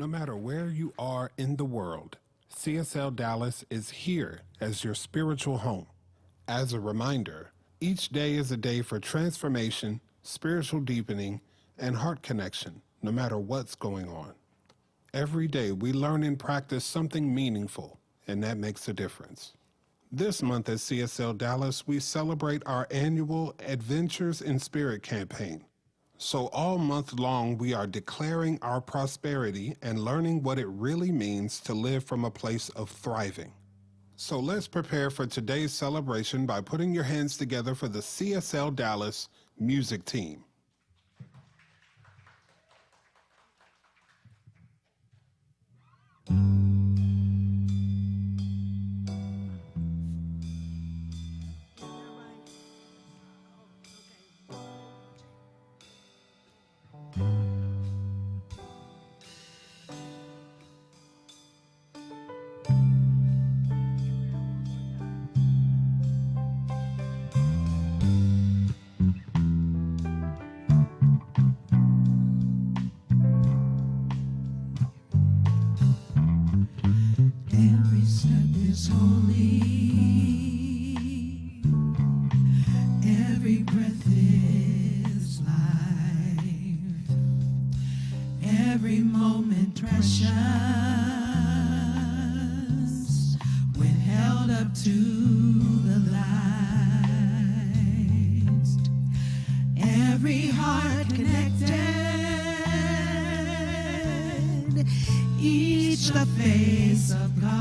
No matter where you are in the world, CSL Dallas is here as your spiritual home. As a reminder, each day is a day for transformation, spiritual deepening, and heart connection, no matter what's going on. Every day we learn and practice something meaningful, and that makes a difference. This month at CSL Dallas, we celebrate our annual Adventures in Spirit campaign. So all month long, we are declaring our prosperity and learning what it really means to live from a place of thriving. So let's prepare for today's celebration by putting your hands together for the CSL Dallas music team. Every step is holy, every breath is life, every moment precious when held up to the light, every heart connected, each the face of God.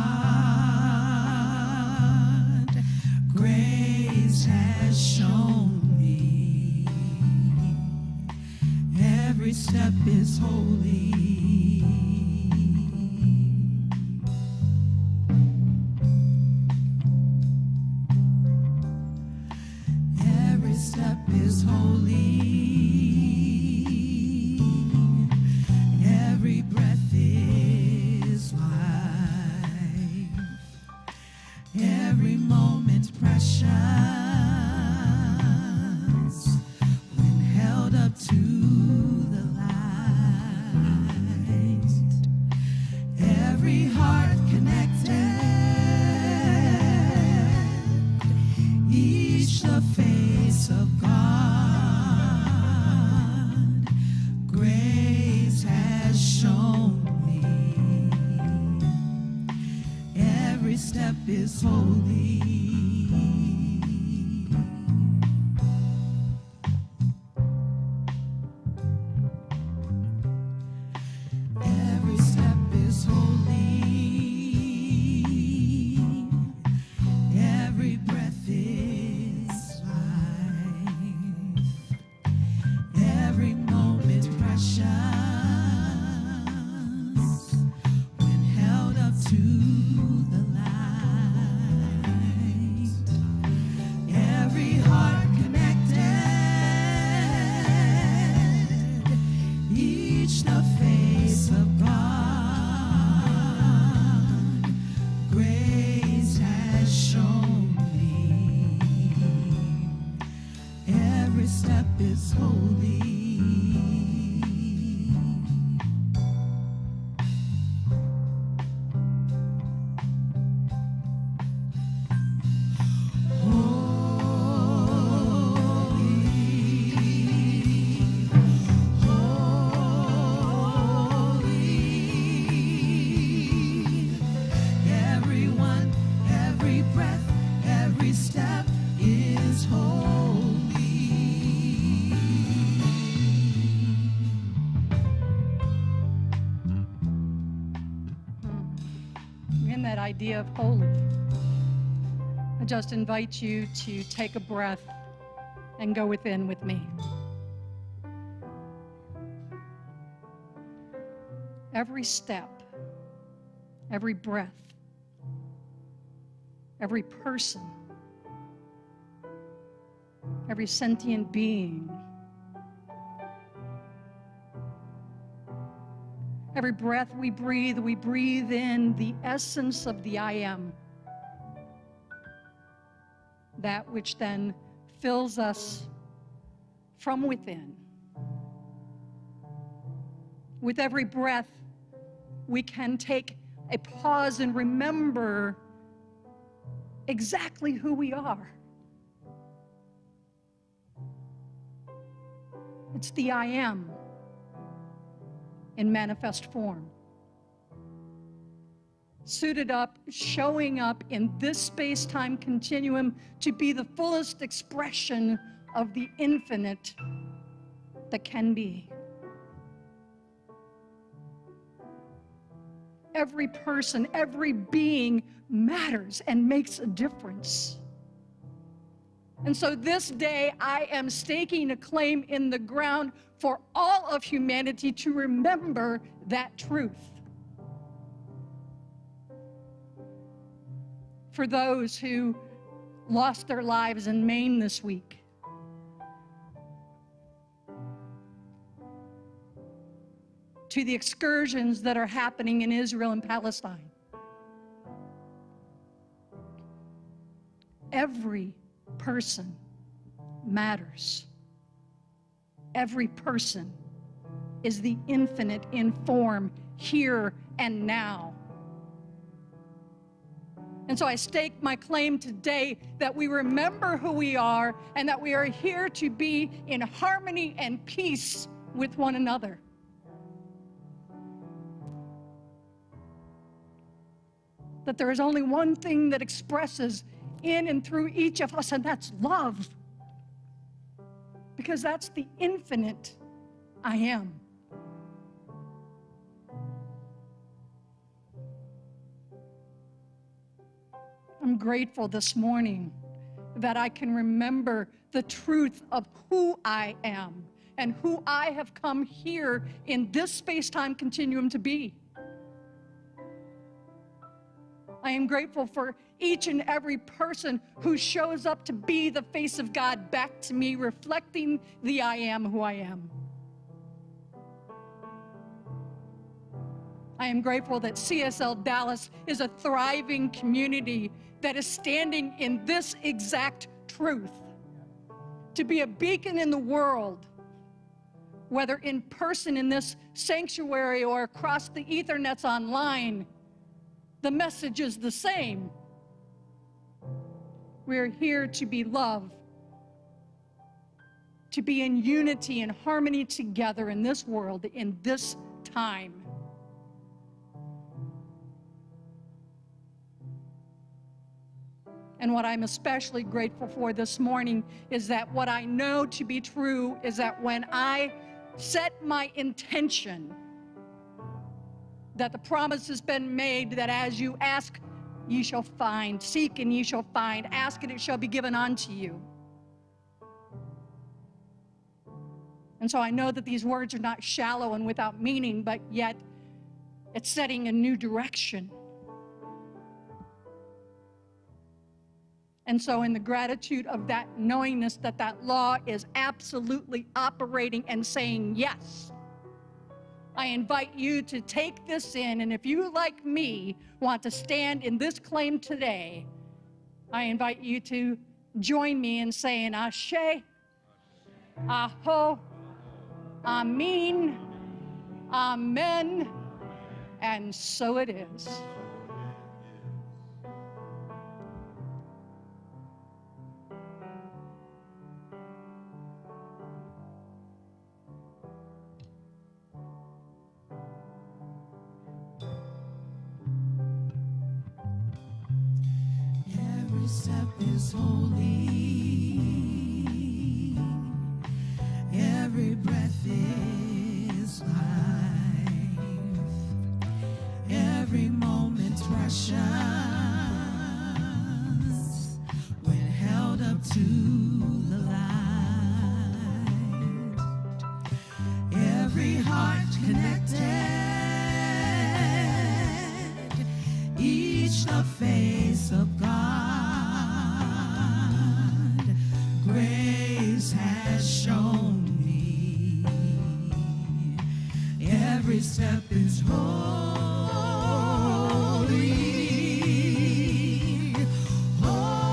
Grace has shown me every step is holy. Every step is holy. Every breath is life. Every moment precious when held up to the light. Every heart connected, each the face of God. Grace has shown me every step is holy. Every step is holy. Every breath is life. Every moment precious when held up to the light. Every heart connected, each the face of God. Grace has shown me every step is holy. Everyone, every breath, every step is holy. In that idea of holy, I just invite you to take a breath and go within with me. Every step, every breath, every person, every sentient being, every breath we breathe in the essence of the I am, that which then fills us from within. With every breath, we can take a pause and remember exactly who we are. It's the I am in manifest form. Suited up, showing up in this space-time continuum to be the fullest expression of the infinite that can be. Every person, every being matters and makes a difference. And so this day, I am staking a claim in the ground for all of humanity to remember that truth. For those who lost their lives in Maine this week, to the excursions that are happening in Israel and Palestine, every person matters. Every person is the infinite in form, here and now. And so I stake my claim today that we remember who we are and that we are here to be in harmony and peace with one another. That there is only one thing that expresses in and through each of us, and that's love. Because that's the infinite I am. I'm grateful this morning that I can remember the truth of who I am and who I have come here in this space-time continuum to be. I am grateful for each and every person who shows up to be the face of God back to me, reflecting the I am who I am. I am grateful that CSL Dallas is a thriving community that is standing in this exact truth. To be a beacon in the world, whether in person in this sanctuary or across the ethernets online, the message is the same. We're here to be love, to be in unity and harmony together in this world, in this time. And what I'm especially grateful for this morning is that what I know to be true is that when I set my intention, that the promise has been made that as you ask, ye shall find, seek and ye shall find, ask and it shall be given unto you. And so I know that these words are not shallow and without meaning, but yet it's setting a new direction. And so in the gratitude of that knowingness that that law is absolutely operating and saying yes, I invite you to take this in, and if you, like me, want to stand in this claim today, I invite you to join me in saying Ashe, Aho, Amin, Amen, and so it is. Every step is holy. Every breath is life. Every moment precious when held up to the light. Every heart connected, each the face of God. Grace has shown me every step is holy. Holy, holy,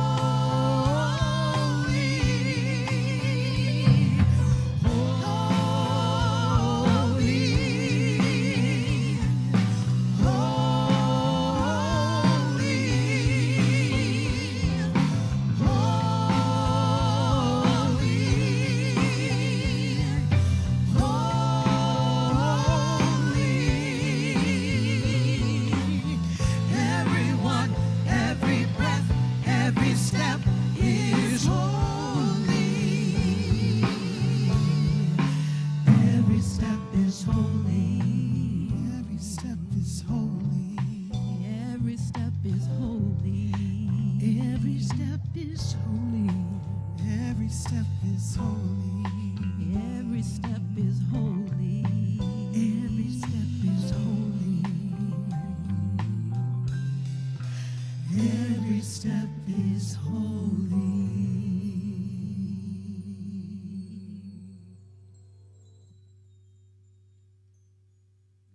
step is holy. Every step is holy. Every step is holy. Every step is holy.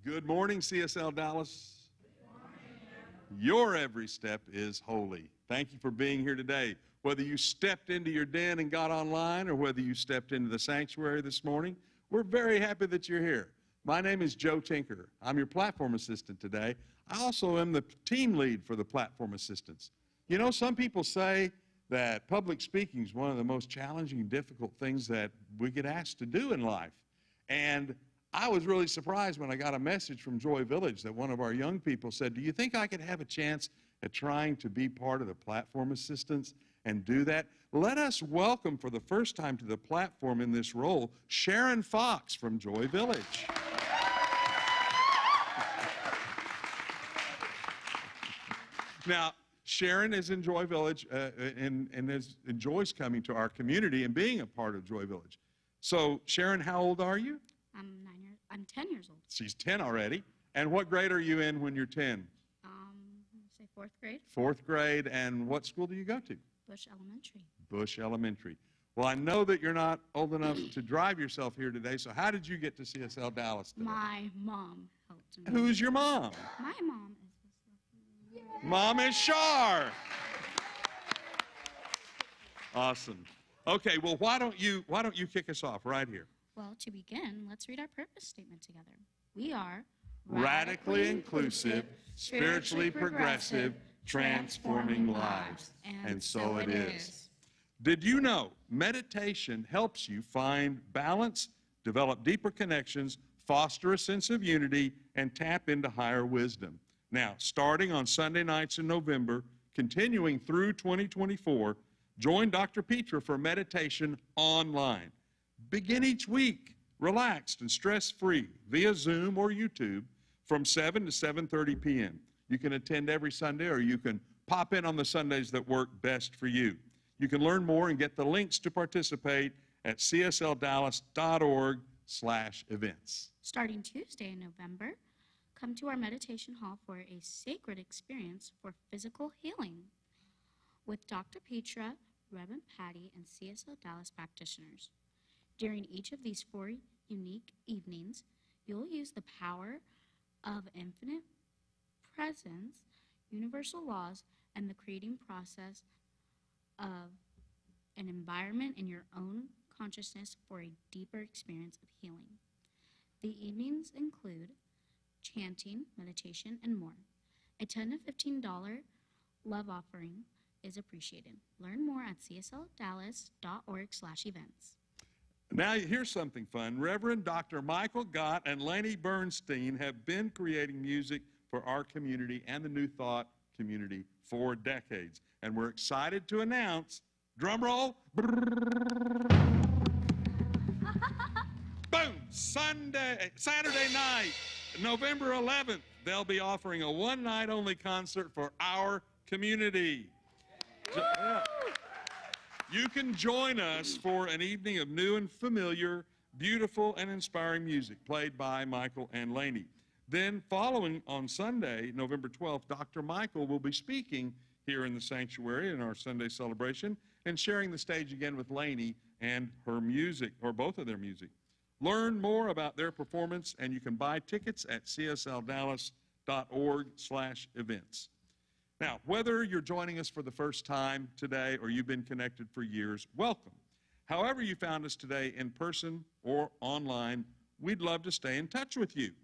Good morning, CSL Dallas. Your every step is holy. Thank you for being here today. Whether you stepped into your den and got online or whether you stepped into the sanctuary this morning, we're very happy that you're here. My name is Joe Tinker. I'm your platform assistant today. I also am the team lead for the platform assistants. You know, some people say that public speaking is one of the most challenging and difficult things that we get asked to do in life. And I was really surprised when I got a message from Joy Village that one of our young people said, do you think I could have a chance at trying to be part of the platform assistants and do that? Let us welcome for the first time to the platform in this role, Sharon Fox from Joy Village. Now, Sharon is in Joy Village and enjoys coming to our community and being a part of Joy Village. So, Sharon, how old are you? I'm 10 years old. She's 10 already. And what grade are you in when you're 10? Say fourth grade. Fourth grade. And what school do you go to? Bush Elementary. Bush Elementary. Well, I know that you're not old enough to drive yourself here today, so how did you get to CSL Dallas today? My mom helped me. Who's your mom? My mom is this. Mom is Shar. Awesome. Okay, well, why don't you kick us off right here? Well, to begin, let's read our purpose statement together. We are Radically inclusive, spiritually progressive, transforming lives. And so it is. Did you know meditation helps you find balance, develop deeper connections, foster a sense of unity, and tap into higher wisdom? Now, starting on Sunday nights in November, continuing through 2024, join Dr. Petra for meditation online. Begin each week relaxed and stress-free via Zoom or YouTube from 7 to 7:30 p.m. You can attend every Sunday or you can pop in on the Sundays that work best for you. You can learn more and get the links to participate at csldallas.org/events. Starting Tuesday in November, come to our meditation hall for a sacred experience for physical healing with Dr. Petra, Reverend Patty, and CSL Dallas practitioners. During each of these 4 unique evenings, you'll use the power of infinite presence, universal laws, and the creating process of an environment in your own consciousness for a deeper experience of healing. The evenings include chanting, meditation, and more. A $10 to $15 love offering is appreciated. Learn more at csldallas.org/events. Now, here's something fun. Reverend Dr. Michael Gott and Laney Bernstein have been creating music for our community and the New Thought community for decades. And we're excited to announce, drum roll, boom, Saturday night, November 11th, they'll be offering a one-night-only concert for our community. You can join us for an evening of new and familiar, beautiful and inspiring music played by Michael and Laney. Then following on Sunday, November 12th, Dr. Michael will be speaking here in the sanctuary in our Sunday celebration and sharing the stage again with Laney and her music, or both of their music. Learn more about their performance and you can buy tickets at csldallas.org/events. Now, whether you're joining us for the first time today or you've been connected for years, welcome. However you found us today, in person or online, we'd love to stay in touch with you.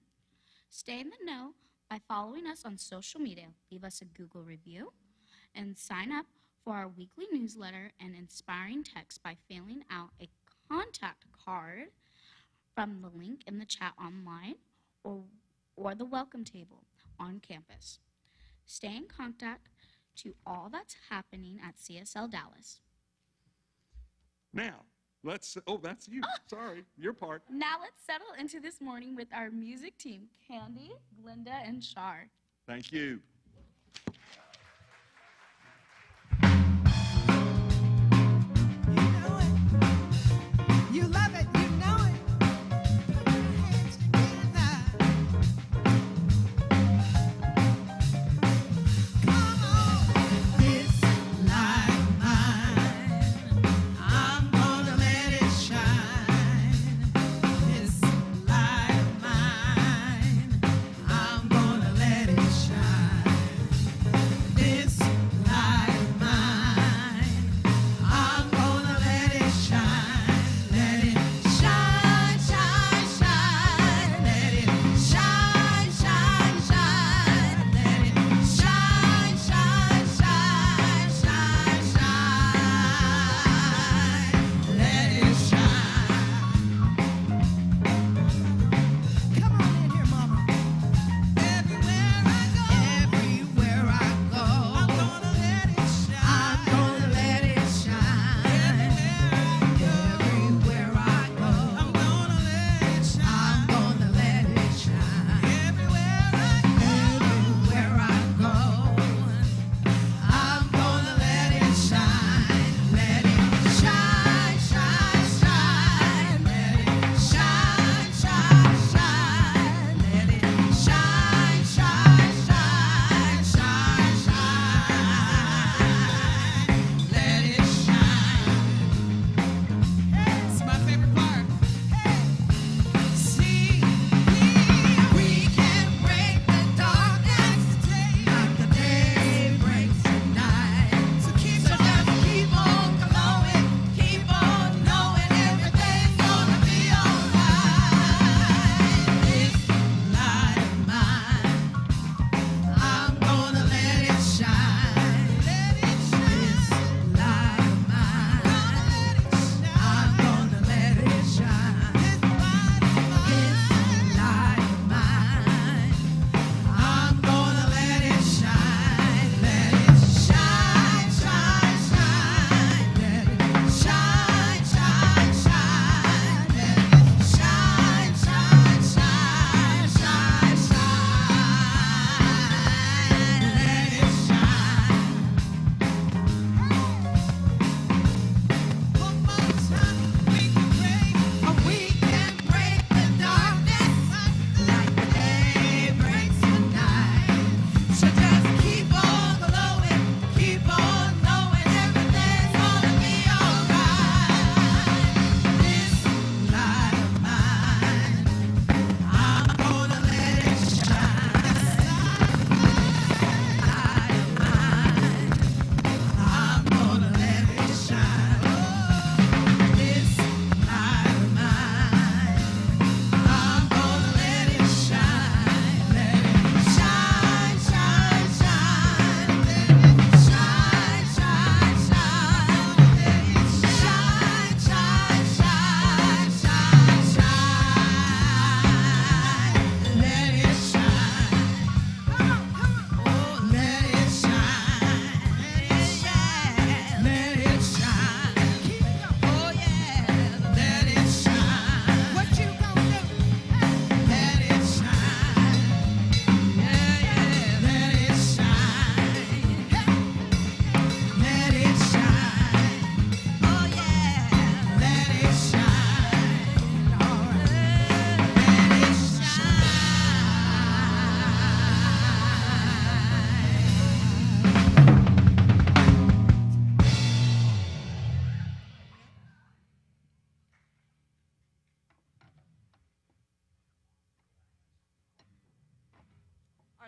Stay in the know by following us on social media. Leave us a Google review and sign up for our weekly newsletter and inspiring text by filling out a contact card from the link in the chat online or the welcome table on campus. Stay in contact to all that's happening at CSL Dallas. Now, that's you. Sorry, your part. Now let's settle into this morning with our music team, Candy, Glenda, and Shar. Thank you. You know it.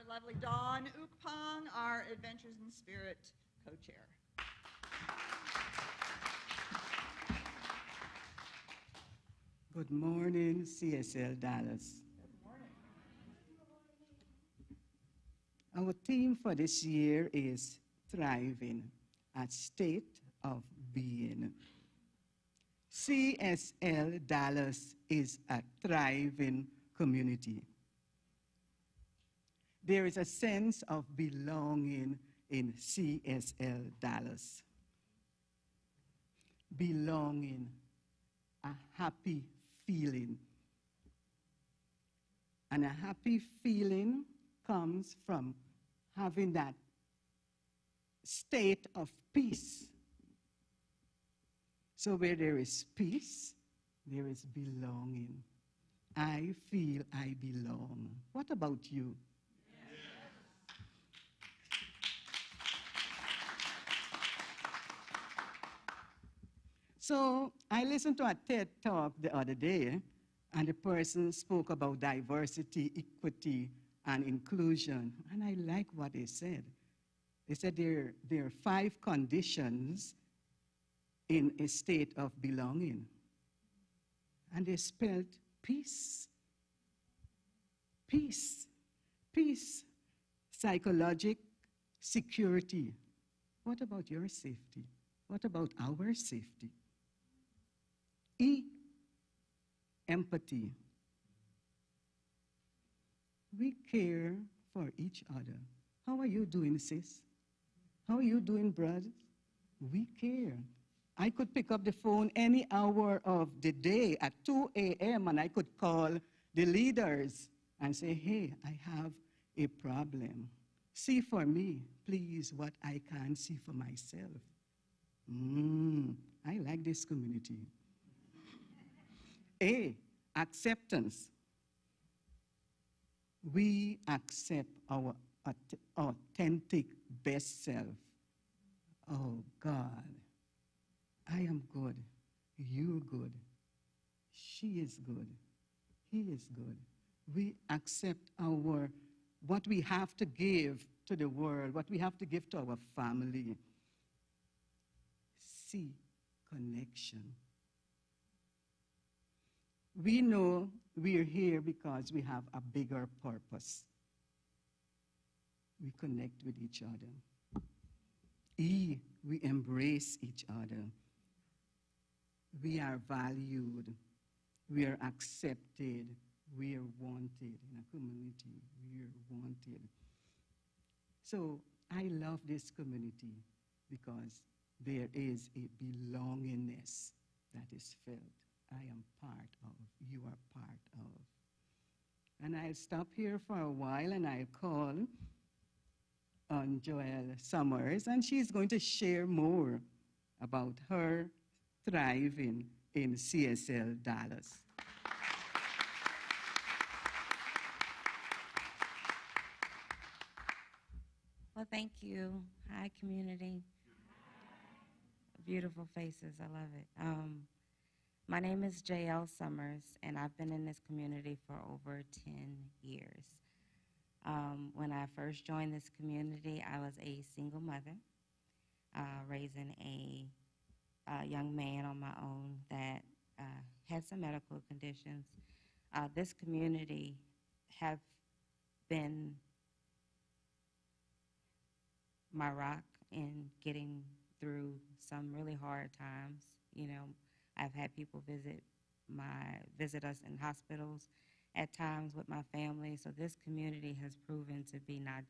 our lovely Dawn Ukpong, our Adventures in Spirit co-chair. Good morning, CSL Dallas. Our theme for this year is Thriving, a State of Being. CSL Dallas is a thriving community. There is a sense of belonging in CSL Dallas. Belonging, a happy feeling. And a happy feeling comes from having that state of peace. So where there is peace, there is belonging. I feel I belong. What about you? So I listened to a TED Talk the other day, and the person spoke about diversity, equity, and inclusion. And I like what they said. They said there are 5 conditions in a state of belonging. And they spelled peace. Peace. Peace. Psychologic security. What about your safety? What about our safety? E, empathy. We care for each other. How are you doing, sis? How are you doing, brother? We care. I could pick up the phone any hour of the day at 2 a.m. and I could call the leaders and say, hey, I have a problem. See for me, please, what I can't see for myself. I like this community. A, acceptance. We accept our authentic best self. Oh, God, I am good. You're good. She is good. He is good. We accept what we have to give to the world, what we have to give to our family. C, connection. We know we're here because we have a bigger purpose. We connect with each other. E, we embrace each other. We are valued. We are accepted. We are wanted in a community. We are wanted. So I love this community because there is a belongingness that is felt. I am part of, you are part of. And I'll stop here for a while and I'll call on Joelle Summers, and she's going to share more about her thriving in CSL Dallas. Well, thank you. Hi, community. Beautiful faces. I love it. My name is J.L. Summers, and I've been in this community for over 10 years. When I first joined this community, I was a single mother, raising a young man on my own that had some medical conditions. This community have been my rock in getting through some really hard times. You know, I've had people visit us in hospitals at times with my family. So this community has proven to be not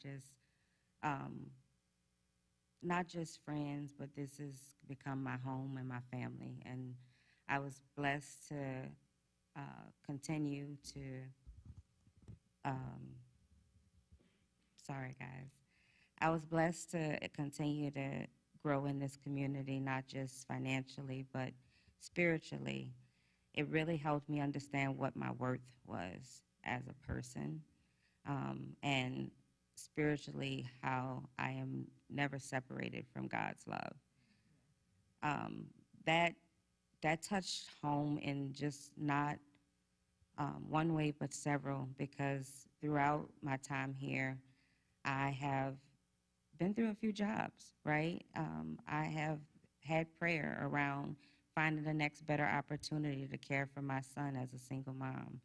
just friends, but this has become my home and my family. And I was blessed to continue to, sorry guys. I was blessed to continue to grow in this community, not just financially, but spiritually. It really helped me understand what my worth was as a person, and spiritually how I am never separated from God's love. That touched home in just not one way, but several, because throughout my time here, I have been through a few jobs, right? I have had prayer around finding the next better opportunity to care for my son as a single mom.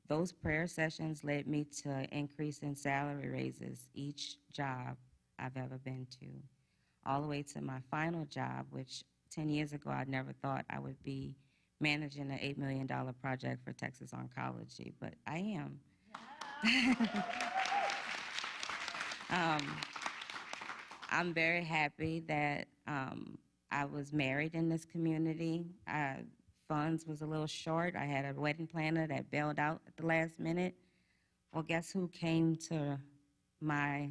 Those prayer sessions led me to increase in salary raises each job I've ever been to, all the way to my final job, which 10 years ago I never thought I would be managing an $8 million project for Texas Oncology, but I am. I'm very happy that I was married in this community. Funds was a little short. I had a wedding planner that bailed out at the last minute. Well, guess who came to my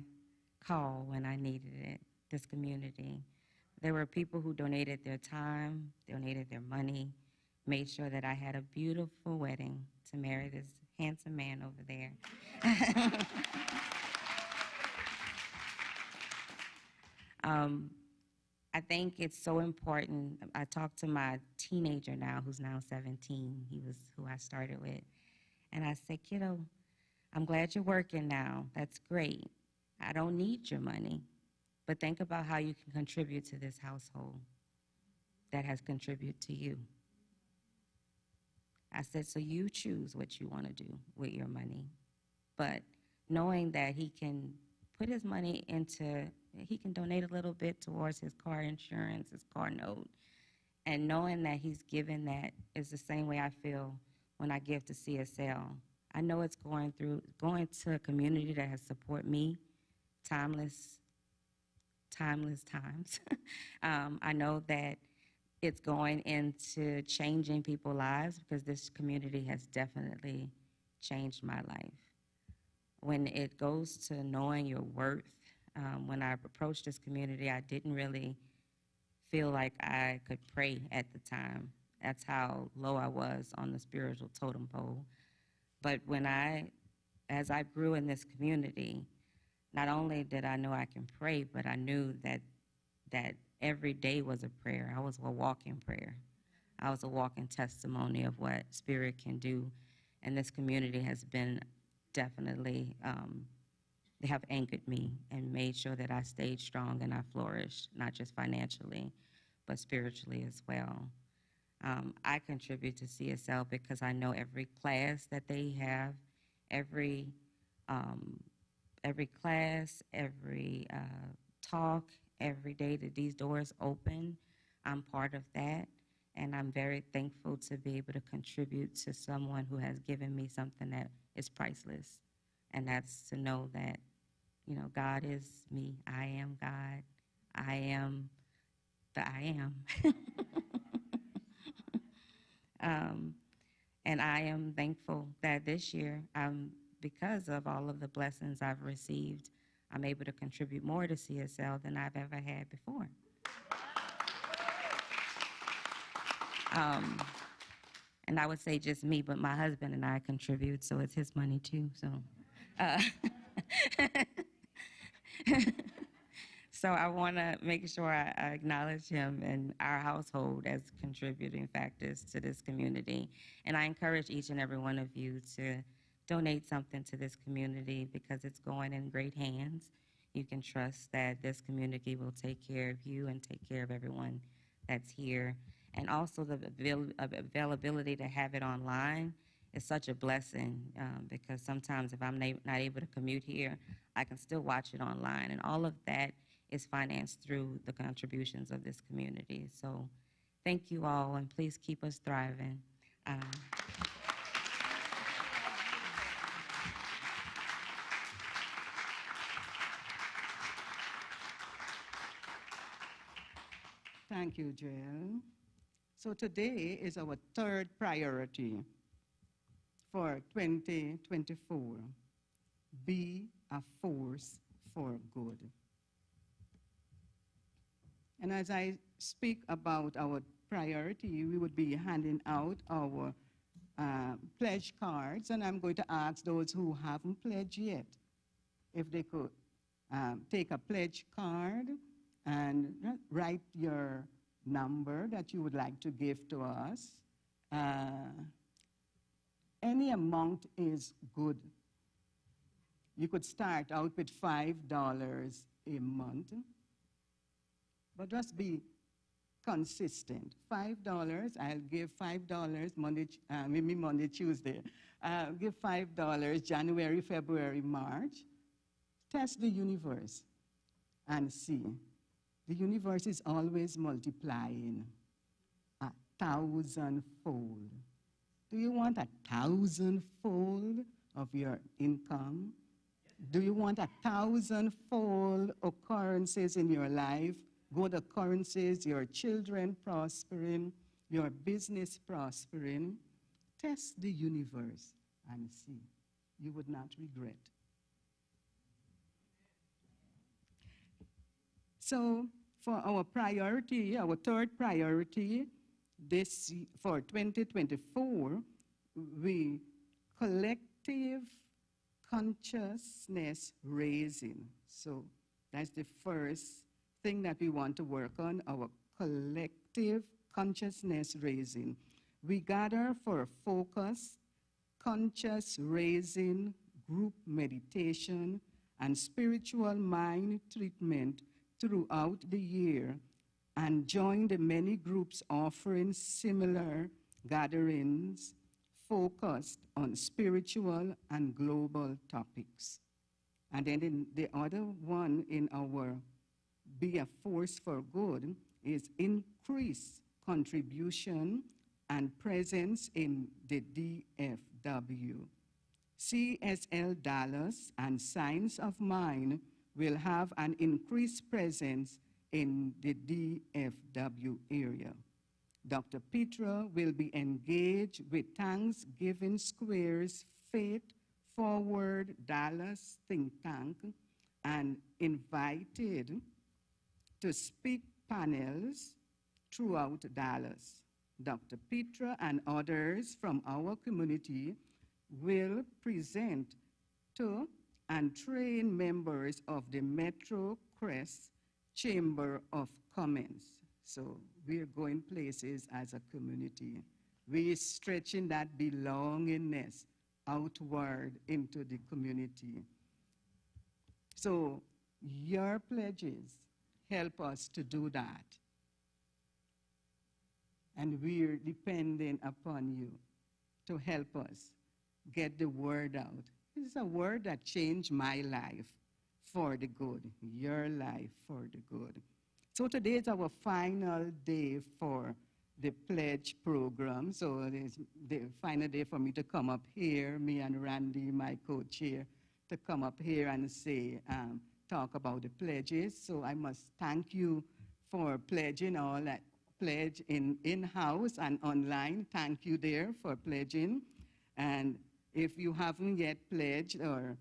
call when I needed it? This community. There were people who donated their time, donated their money, made sure that I had a beautiful wedding to marry this handsome man over there. I think it's so important. I talked to my teenager now, who's now 17. He was who I started with. And I said, kiddo, I'm glad you're working now. That's great. I don't need your money. But think about how you can contribute to this household that has contributed to you. I said, so you choose what you want to do with your money. But knowing that he can put his money into, he can donate a little bit towards his car insurance, his car note, and knowing that he's given that is the same way I feel when I give to CSL. I know it's going to a community that has supported me, timeless times. I know that it's going into changing people's lives because this community has definitely changed my life. When it goes to knowing your worth, when I approached this community, I didn't really feel like I could pray at the time. That's how low I was on the spiritual totem pole. But as I grew in this community, not only did I know I can pray, but I knew that every day was a prayer. I was a walking prayer. I was a walking testimony of what Spirit can do. And this community has been definitely, they have anchored me and made sure that I stayed strong and I flourished, not just financially, but spiritually as well. I contribute to CSL because I know every class that they have, every class, every talk, every day that these doors open, I'm part of that. And I'm very thankful to be able to contribute to someone who has given me something that is priceless. And that's to know that, you know, God is me. I am God. I am the I am. And I am thankful that this year, because of all of the blessings I've received, I'm able to contribute more to CSL than I've ever had before. And I would say just me, but my husband and I contribute, so it's his money too. So, so I want to make sure I acknowledge him and our household as contributing factors to this community. And I encourage each and every one of you to donate something to this community because it's going in great hands. You can trust that this community will take care of you and take care of everyone that's here. And also the availability to have it online is such a blessing because sometimes if I'm not able to commute here, I can still watch it online. And all of that is financed through the contributions of this community. So thank you all, and please keep us thriving. Thank you, Jill. So today is our third priority for 2024. Be a force for good. And as I speak about our priority, we would be handing out our pledge cards, and I'm going to ask those who haven't pledged yet if they could take a pledge card and write your number that you would like to give to us. Any amount is good. You could start out with $5 a month, but just be consistent. $5, I'll give $5 maybe Monday, Tuesday. I'll give $5 January, February, March. Test the universe and see. The universe is always multiplying 1,000-fold. Do you want 1,000-fold of your income? Do you want 1,000-fold occurrences in your life? Good occurrences, your children prospering, your business prospering. Test the universe and see. You would not regret. So for our priority, our third priority, for 2024, we collective consciousness raising. So that's the first thing that we want to work on, our collective consciousness raising. We gather for a focused, conscious raising, group meditation, and spiritual mind treatment throughout the year, and join the many groups offering similar gatherings focused on spiritual and global topics. And then the other one in our Be a Force for Good is increase contribution and presence in the DFW. CSL Dallas and Science of Mind will have an increased presence in the DFW area. Dr. Petra will be engaged with Thanksgiving Square's Faith Forward Dallas think tank and invited to speak panels throughout Dallas. Dr. Petra and others from our community will present to and train members of the Metro Crest Chamber of Commerce. So we're going places as a community. We're stretching that belongingness outward into the community. So your pledges help us to do that. And we're depending upon you to help us get the word out. This is a word that changed my life for the good, your life for the good. So today is our final day for the pledge program. So it's the final day for me to come up here, me and Randy, my co-chair, to come up here and say, talk about the pledges. So I must thank you for pledging all that pledge in-house and online. Thank you there for pledging. And if you haven't yet pledged, or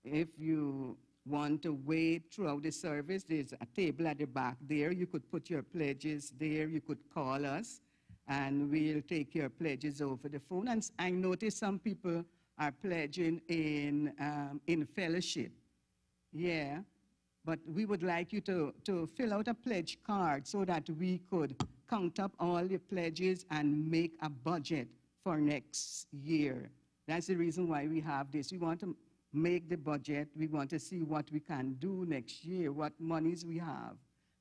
if you want to wait throughout the service, there's a table at the back there. You could put your pledges there. You could call us, and we'll take your pledges over the phone. And I noticed some people are pledging in fellowship. Yeah, but we would like you to fill out a pledge card so that we could count up all the pledges and make a budget for next year. That's the reason why we have this. We want to make the budget. We want to see what we can do next year, what monies we have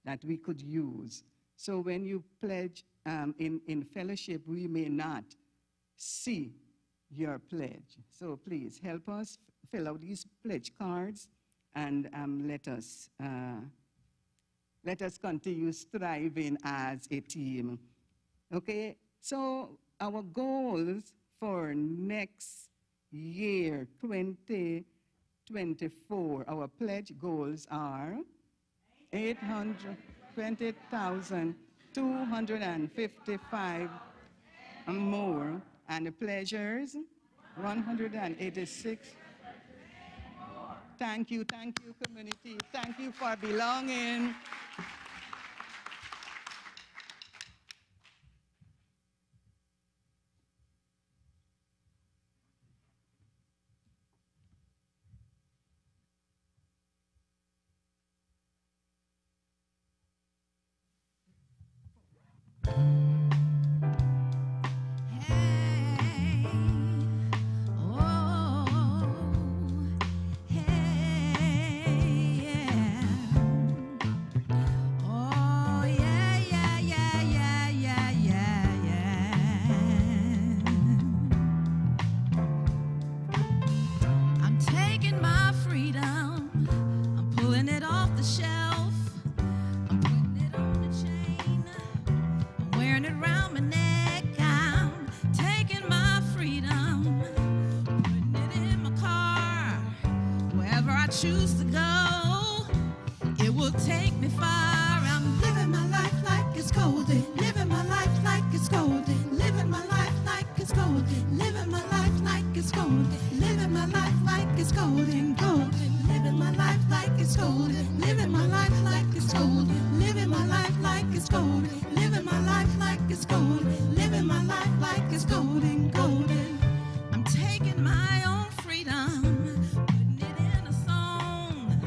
that we could use. So when you pledge in fellowship, we may not see your pledge. So please help us fill out these pledge cards, and let us continue striving as a team. Okay, so our goals for next year, 2024, our pledge goals are 820,255 more, and the pleasures, 186. Thank you, community. Thank you for belonging. Hey, oh, hey. around my neck. I'm taking my freedom, putting it in my car. Wherever I choose to go, it will take me far. I'm living my life like it's golden, living my life like it's golden, living my life like it's golden, living my life like it's golden, living my life like it's golden, golden, living my life like it's golden, living my life like it's golden, living my life like it's golden, living my life like it's golden, living my life like it's golden, golden. I'm taking my own freedom, putting it in a song,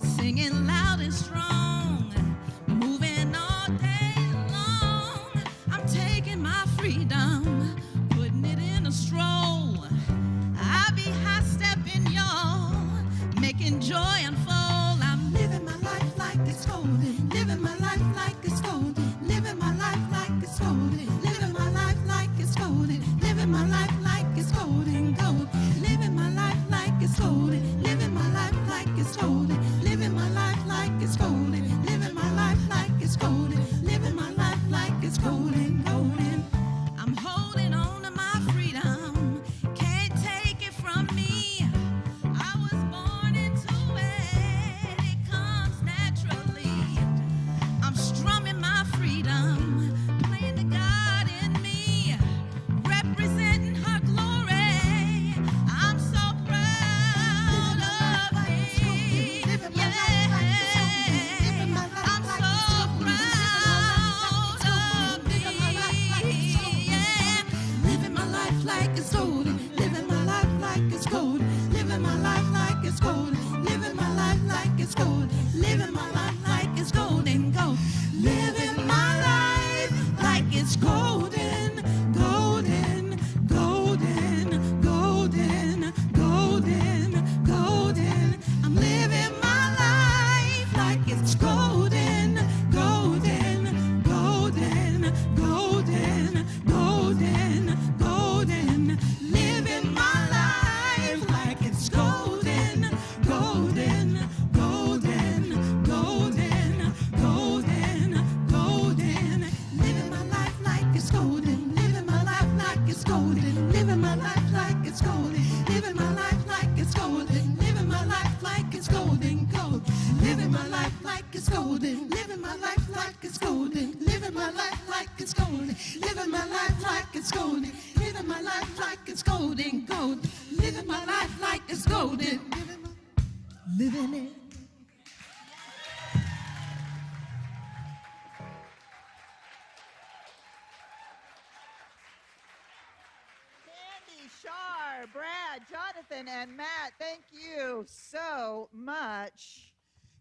singing loud and strong, moving all day long. I'm taking my freedom, putting it in a stroll. I be high stepping, y'all, making joy unfold. I'm living my life like it's golden, living my life like it's golden, living my life like it's golden, living my life like it's golden, living my life like it's golden, gold, living my life like it's golden, living my life like it's golden, living my life like it's golden, living my life like it's golden, living my life like it's golden, golden. I'm holding on to my freedom, can't take it from me. I was born into it, it comes naturally. I'm strumming my freedom, playing the God in me, representing her glory. I'm so proud of it. Yeah, I'm so proud of me. Yeah, living my life like it's golden, living my life like it's golden, living my life like it's golden, living my life like it's golden, living my life like it's golden, gold, living my life like it's golden, golden, golden, golden, golden, golden. I'm living my life like it's golden, golden, golden, golden, golden, golden. Living my life like it's golden, golden, golden, golden, golden, golden. Living my life like it's golden, living my life like it's golden, living my life like it's golden, living my life like it's golden, living my life like it's golden, gold, living my life like it's golden, living my life like it's golden, living my life like it's golden, living my life like it's golden, living my life like it's golden, gold, living my life like it's golden, living it. Candy, Shar, Brad, Jonathan, and Matt, thank you so much.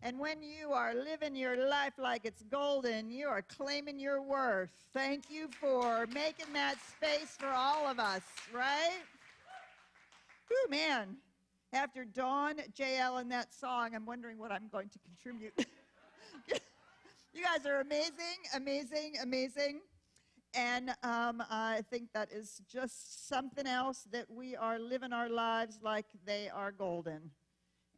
And when you are living your life like it's golden, you are claiming your worth. Thank you for making that space for all of us, right? Whew, man. After Dawn, JL, and that song, I'm wondering what I'm going to contribute. You guys are amazing, amazing, amazing. And I think that is just something else that we are living our lives like they are golden.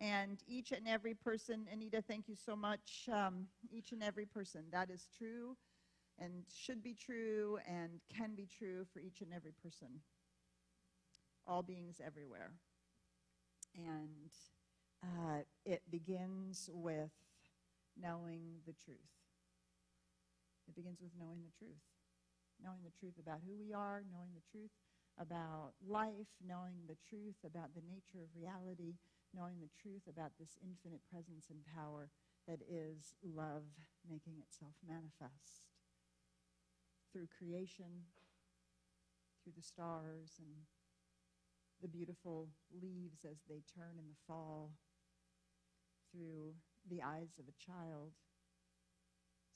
And each and every person, Anita, thank you so much. Each and every person, that is true and should be true and can be true for each and every person. All beings everywhere. And it begins with knowing the truth. It begins with knowing the truth. Knowing the truth about who we are, knowing the truth about life, knowing the truth about the nature of reality, knowing the truth about this infinite presence and power that is love making itself manifest through creation, through the stars and the beautiful leaves as they turn in the fall, through the eyes of a child,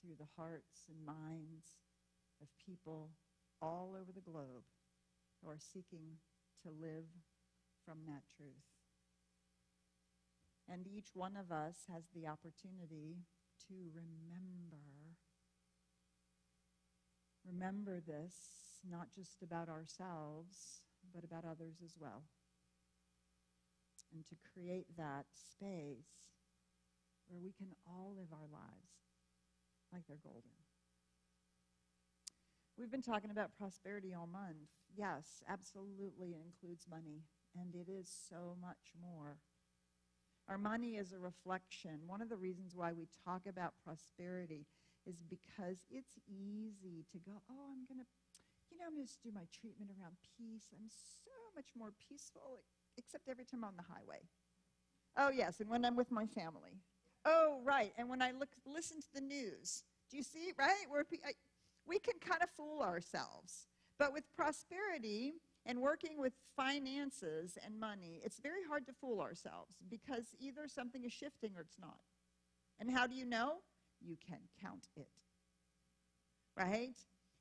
through the hearts and minds of people all over the globe who are seeking to live from that truth. And each one of us has the opportunity to remember this, not just about ourselves, but about others as well. And to create that space where we can all live our lives like they're golden. We've been talking about prosperity all month. Yes, absolutely, it includes money, and it is so much more. Our money is a reflection. One of the reasons why we talk about prosperity is because it's easy to go, oh, I'm going to just do my treatment around peace. I'm so much more peaceful, except every time I'm on the highway. Oh, yes, and when I'm with my family. Oh, right, and when I listen to the news. Do you see, right? We can kind of fool ourselves. But with prosperity and working with finances and money, it's very hard to fool ourselves because either something is shifting or it's not. And how do you know? You can count it, right?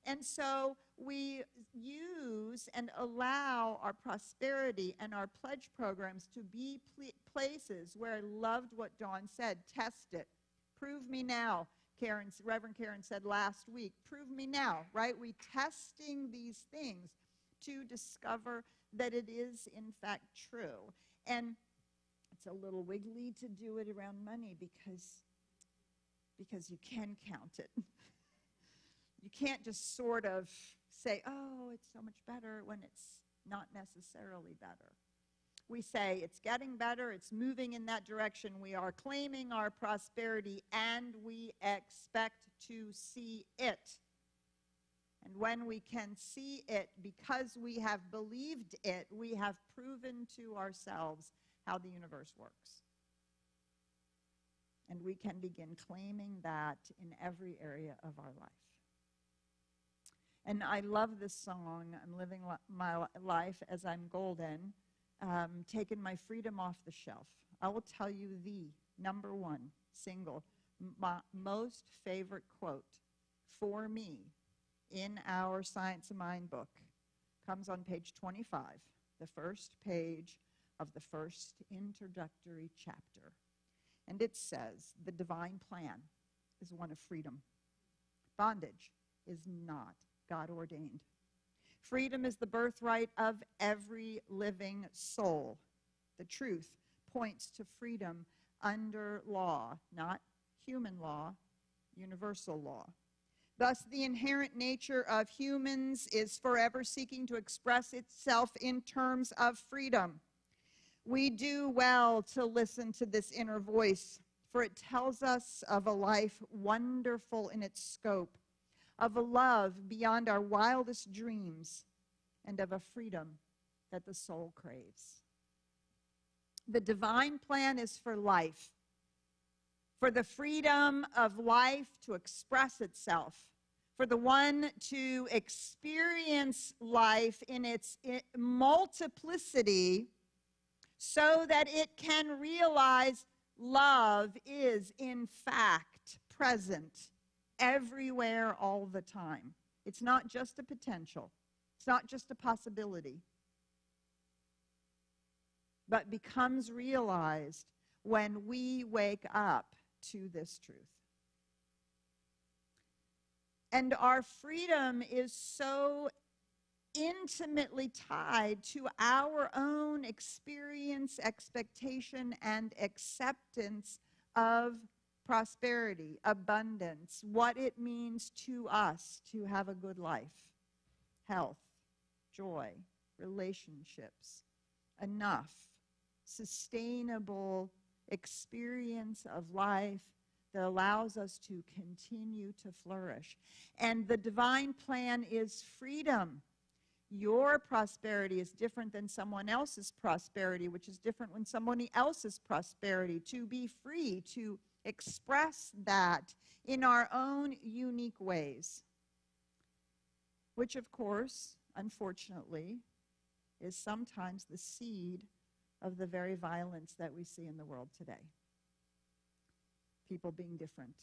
And so we use and allow our prosperity and our pledge programs to be places where I loved what Dawn said, test it. Prove me now. Reverend Karen said last week, prove me now, right? We testing these things to discover that it is in fact true. And it's a little wiggly to do it around money because you can count it. You can't just sort of say, oh, it's so much better when it's not necessarily better. We say it's getting better, it's moving in that direction. We are claiming our prosperity and we expect to see it. And when we can see it because we have believed it, we have proven to ourselves how the universe works. And we can begin claiming that in every area of our life. And I love this song, I'm living my life as I'm golden, taking my freedom off the shelf. I will tell you the number one single, my most favorite quote for me in our Science of Mind book comes on page 25, the first page of the first introductory chapter. And it says, the divine plan is one of freedom. Bondage is not God ordained. Freedom is the birthright of every living soul. The truth points to freedom under law, not human law, universal law. Thus, the inherent nature of humans is forever seeking to express itself in terms of freedom. We do well to listen to this inner voice, for it tells us of a life wonderful in its scope, of a love beyond our wildest dreams, and of a freedom that the soul craves. The divine plan is for life, for the freedom of life to express itself, for the one to experience life in its multiplicity so that it can realize love is in fact present everywhere all the time. It's not just a potential. It's not just a possibility, but becomes realized when we wake up to this truth. And our freedom is so intimately tied to our own experience, expectation, and acceptance of prosperity, abundance, what it means to us to have a good life, health, joy, relationships, enough, sustainable experience of life that allows us to continue to flourish. And the divine plan is freedom. Your prosperity is different than someone else's prosperity, which is different than someone else's prosperity. To be free, to express that in our own unique ways, which of course, unfortunately, is sometimes the seed of the very violence that we see in the world today. People being different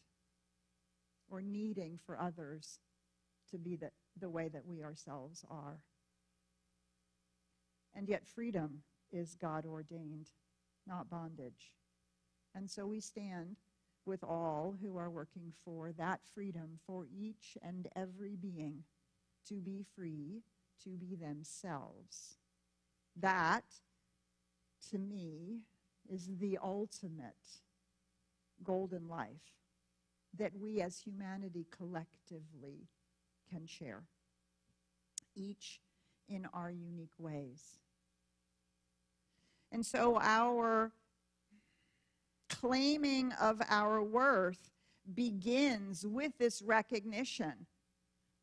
or needing for others to be the way that we ourselves are. And yet freedom is God ordained, not bondage. And so we stand with all who are working for that freedom for each and every being to be free, to be themselves. That, to me, is the ultimate golden life that we as humanity collectively can share. each in our unique ways. And so our claiming of our worth begins with this recognition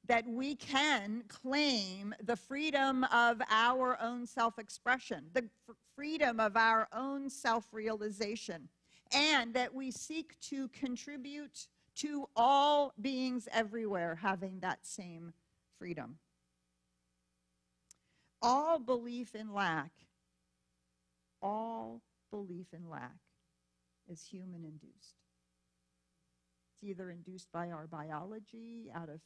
that we can claim the freedom of our own self-expression, the freedom of our own self-realization, and that we seek to contribute to all beings everywhere having that same freedom. All belief in lack is human-induced. It's either induced by our biology out of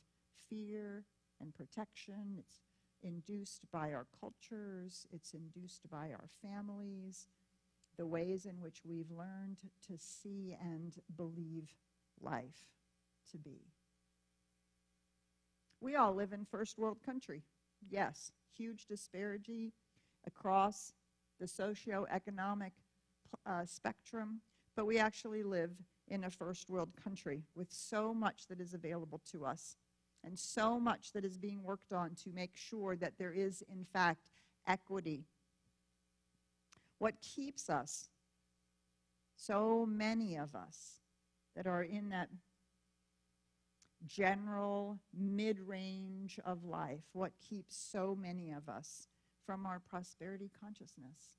fear and protection. It's induced by our cultures. It's induced by our families, the ways in which we've learned to see and believe life to be. We all live in first world country. Yes, huge disparity across the socioeconomic spectrum, but we actually live in a first world country with so much that is available to us and so much that is being worked on to make sure that there is, in fact, equity. What keeps us, so many of us that are in that general mid-range of life, what keeps so many of us from our prosperity consciousness?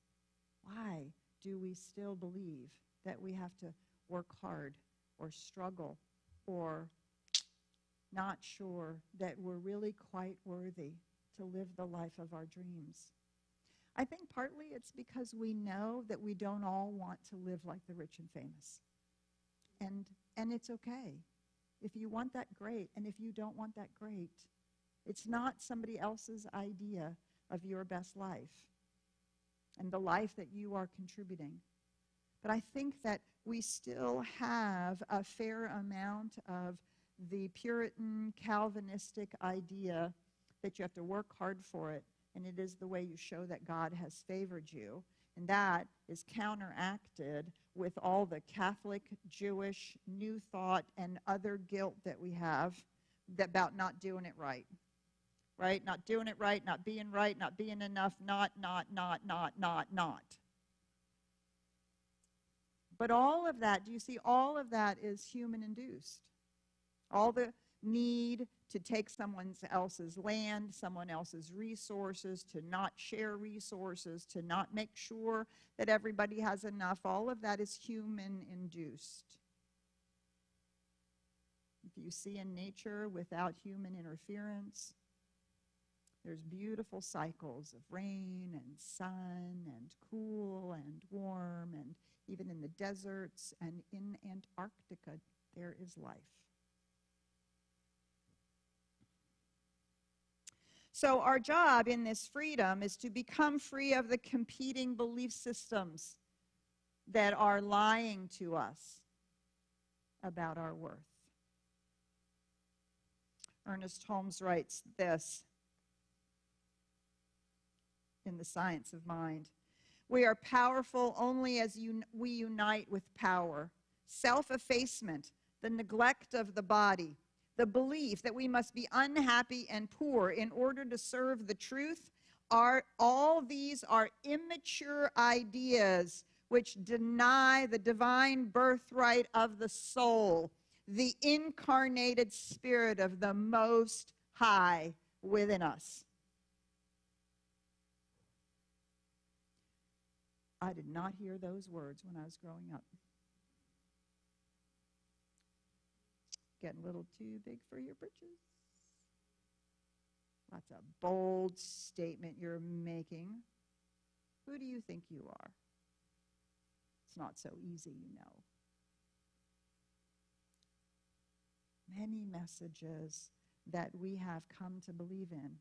Why do we still believe that we have to work hard or struggle or not sure that we're really quite worthy to live the life of our dreams? I think partly it's because we know that we don't all want to live like the rich and famous. And it's okay. If you want that, great. And if you don't want that, great. It's not somebody else's idea of your best life and the life that you are contributing. But I think that we still have a fair amount of the Puritan Calvinistic idea that you have to work hard for it, and it is the way you show that God has favored you. And that is counteracted with all the Catholic, Jewish, New Thought, and other guilt that we have about not doing it right. Right? Not doing it right, not being enough, not. But all of that, do you see, all of that is human-induced. All the need to take someone else's land, someone else's resources, to not share resources, to not make sure that everybody has enough, all of that is human-induced. If you see in nature without human interference, there's beautiful cycles of rain and sun and cool and warm, and even in the deserts and in Antarctica, there is life. So our job in this freedom is to become free of the competing belief systems that are lying to us about our worth. Ernest Holmes writes this in The Science of Mind. We are powerful only as we unite with power. Self-effacement, the neglect of the body, the belief that we must be unhappy and poor in order to serve the truth, all these are immature ideas which deny the divine birthright of the soul, the incarnated spirit of the Most High within us. I did not hear those words when I was growing up. Getting a little too big for your britches. That's a bold statement you're making. Who do you think you are? It's not so easy, you know. Many messages that we have come to believe in.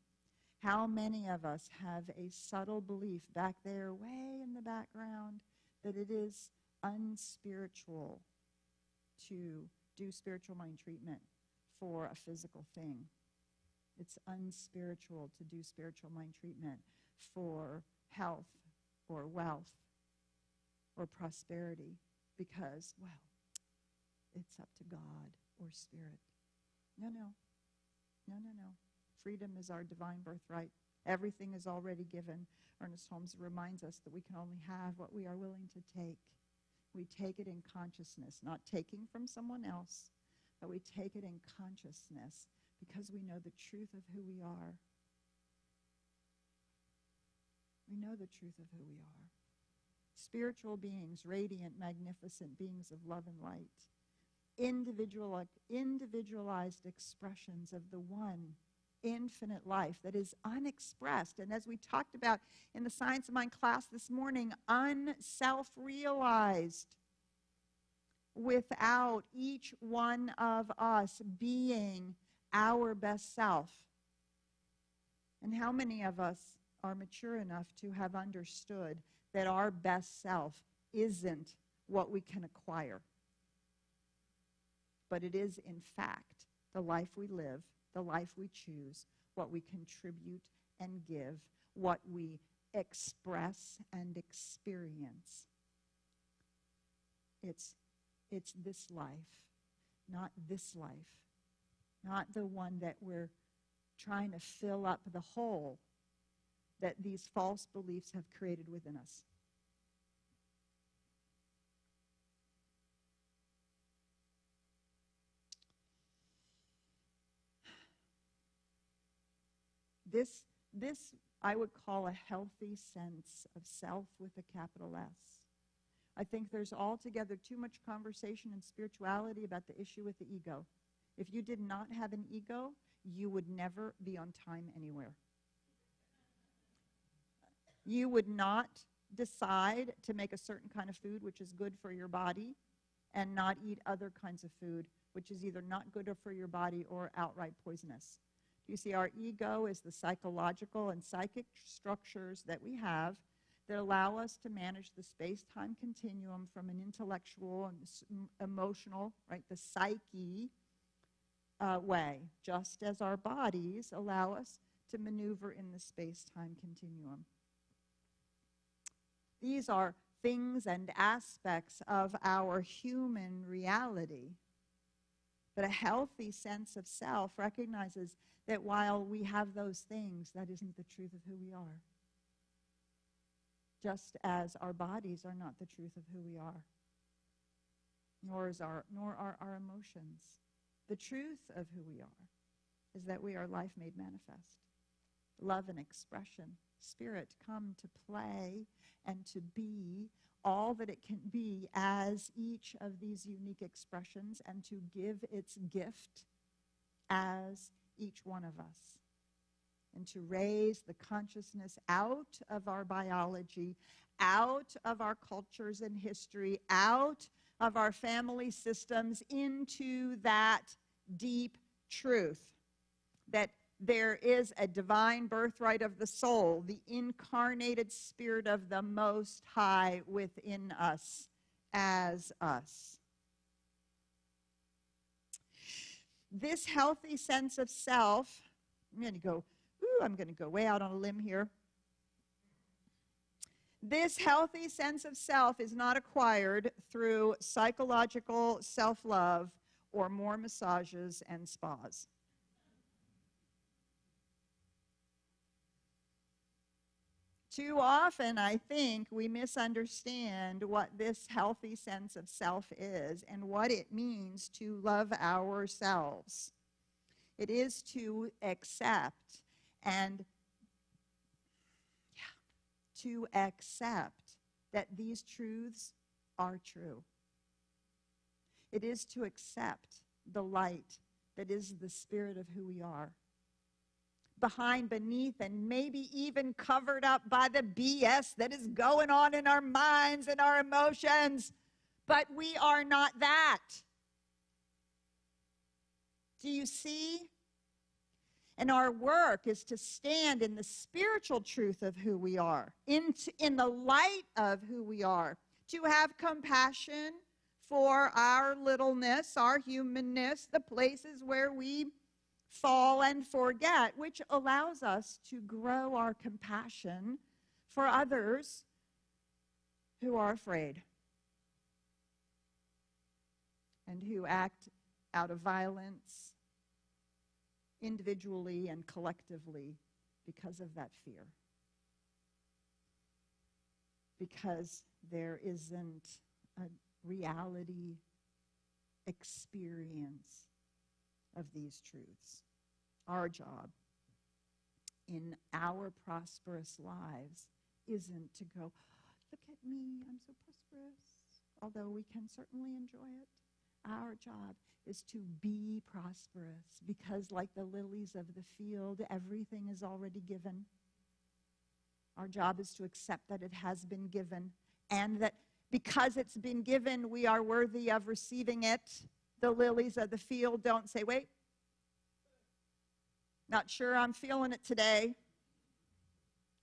How many of us have a subtle belief back there, way in the background, that it is unspiritual to do spiritual mind treatment for a physical thing? It's unspiritual to do spiritual mind treatment for health or wealth or prosperity because, well, it's up to God or spirit. No. Freedom is our divine birthright. Everything is already given. Ernest Holmes reminds us that we can only have what we are willing to take. We take it in consciousness, not taking from someone else, but we take it in consciousness because we know the truth of who we are. We know the truth of who we are. Spiritual beings, radiant, magnificent beings of love and light. Individualized expressions of the one infinite life that is unexpressed. And as we talked about in the Science of Mind class this morning, unself-realized, without each one of us being our best self. And how many of us are mature enough to have understood that our best self isn't what we can acquire, but it is, in fact, the life we live, the life we choose, what we contribute and give, what we express and experience. It's this life, not this life, not the one that we're trying to fill up the hole that these false beliefs have created within us. This I would call a healthy sense of self with a capital S. I think there's altogether too much conversation in spirituality about the issue with the ego. If you did not have an ego, you would never be on time anywhere. You would not decide to make a certain kind of food which is good for your body and not eat other kinds of food which is either not good for your body or outright poisonous. You see, our ego is the psychological and psychic structures that we have that allow us to manage the space-time continuum from an intellectual and emotional, right, the psyche way, just as our bodies allow us to maneuver in the space-time continuum. These are things and aspects of our human reality. But a healthy sense of self recognizes that while we have those things, that isn't the truth of who we are. Just as our bodies are not the truth of who we are, nor are our emotions. The truth of who we are is that we are life made manifest, love and expression, spirit come to play and to be all that it can be as each of these unique expressions and to give its gift as each one of us. And to raise the consciousness out of our biology, out of our cultures and history, out of our family systems into that deep truth that there is a divine birthright of the soul, the incarnated spirit of the Most High within us as us. This healthy sense of self, I'm going to go way out on a limb here. This healthy sense of self is not acquired through psychological self-love or more massages and spas. Too often, I think, we misunderstand what this healthy sense of self is and what it means to love ourselves. It is to accept and to accept that these truths are true. It is to accept the light that is the spirit of who we are. Behind, beneath, and maybe even covered up by the BS that is going on in our minds and our emotions. But we are not that. Do you see? And our work is to stand in the spiritual truth of who we are, in the light of who we are, to have compassion for our littleness, our humanness, the places where we fall and forget, which allows us to grow our compassion for others who are afraid and who act out of violence individually and collectively because of that fear. Because there isn't a reality experience of these truths. Our job in our prosperous lives isn't to go, look at me, I'm so prosperous, although we can certainly enjoy it. Our job is to be prosperous because, like the lilies of the field, everything is already given. Our job is to accept that it has been given, and that because it's been given, we are worthy of receiving it. The lilies of the field don't say, wait, not sure I'm feeling it today.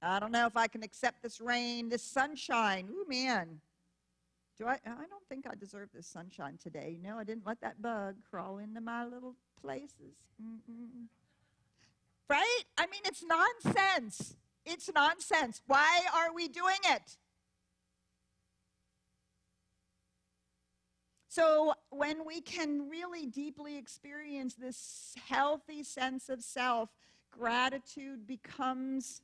I don't know if I can accept this rain, this sunshine. Ooh, man. I don't think I deserve this sunshine today. No, I didn't let that bug crawl into my little places. Right? I mean, it's nonsense. It's nonsense. Why are we doing it? So when we can really deeply experience this healthy sense of self, gratitude becomes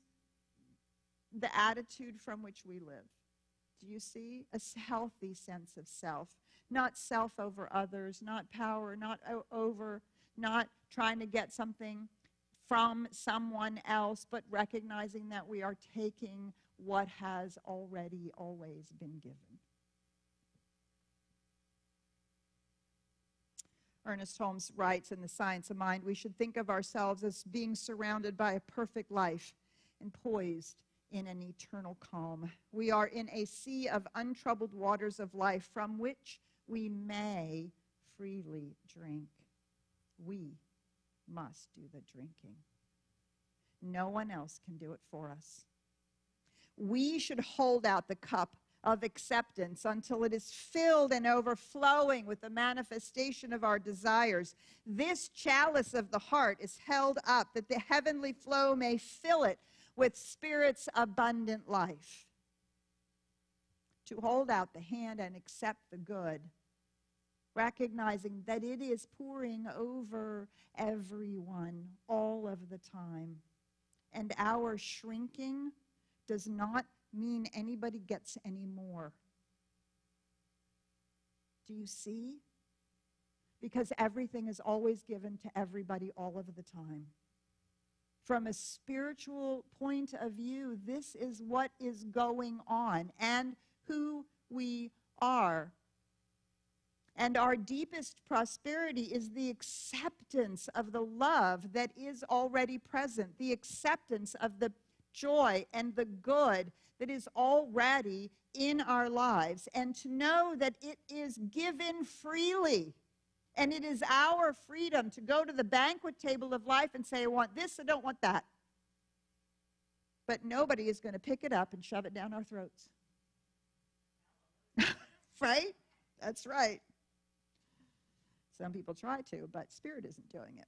the attitude from which we live. Do you see? A healthy sense of self. Not self over others, not power, not trying to get something from someone else, but recognizing that we are taking what has already always been given. Ernest Holmes writes in The Science of Mind, we should think of ourselves as being surrounded by a perfect life and poised in an eternal calm. We are in a sea of untroubled waters of life from which we may freely drink. We must do the drinking. No one else can do it for us. We should hold out the cup of acceptance until it is filled and overflowing with the manifestation of our desires. This chalice of the heart is held up that the heavenly flow may fill it with Spirit's abundant life. To hold out the hand and accept the good, recognizing that it is pouring over everyone all of the time. And our shrinking does not mean anybody gets any more. Do you see? Because everything is always given to everybody all of the time. From a spiritual point of view, this is what is going on and who we are. And our deepest prosperity is the acceptance of the love that is already present, the acceptance of the joy and the good that is already in our lives, and to know that it is given freely. And it is our freedom to go to the banquet table of life and say, I want this, I don't want that. But nobody is going to pick it up and shove it down our throats. Right? That's right. Some people try to, but Spirit isn't doing it.